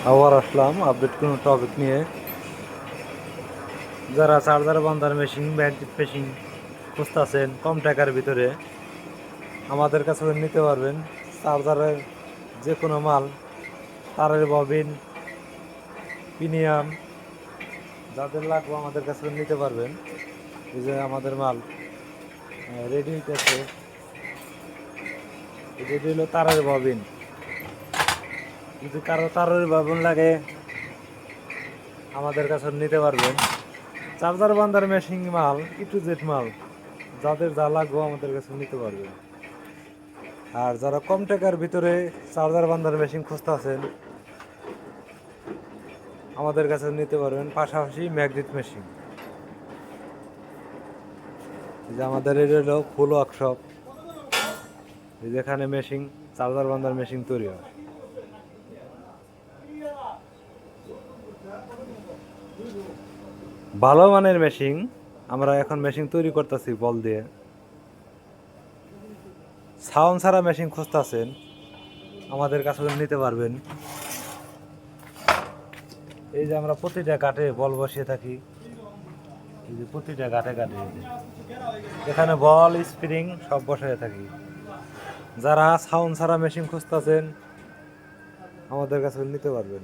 আবার আসলাম আপডেট কোনো টপিক নিয়ে। যারা চার্জার বান্ধার মেশিন, ব্যাকডিট মেশিন খুঁজতেছেন কম টাকার ভিতরে, আমাদের কাছে নিতে পারবেন। চার্জারের যে কোনো মাল, তারের ববিন, প্রিমিয়াম যাদের লাগবে আমাদের কাছে নিতে পারবেন। এই যে আমাদের মাল রেডি হইতেছে, রেডি হলো তারের ববিন। যদি কারো তারের ববিন লাগে আমাদের কাছে নিতে পারবেন। চার্জার বান্ধার মেশিন মাল, টু জেড মাল, যাদের যা লাগবে আমাদের কাছে নিতে পারবেন। আর যারা কম টাকার ভিতরে চার্জার বান্ধার মেশিন খুঁজতেছেন আমাদের কাছে নিতে পারবেন। পাশাপাশি ম্যাগনেট মেশিন, যে আমাদের এটা হলো ফুল ওয়ার্কশপ, যেখানে মেশিন, চার্জার বান্ধার মেশিন তৈরি হয়। ভালো মানের মেশিন, আমরা এখন মেশিন তৈরি করতেছি বল দিয়ে। সাউন্ড ছাড়া মেশিন খুঁজতেছেন আমাদের কাছে নিতে পারবেন। এই যে আমরা প্রতিটা কাঠে বল বসিয়ে থাকি, এই যে প্রতিটা কাঠে কাঠে এখানে বল, স্প্রিং সব বসায় থাকি। যারা সাউন্ড ছাড়া মেশিন খুঁজতেছেন আমাদের কাছে নিতে পারবেন।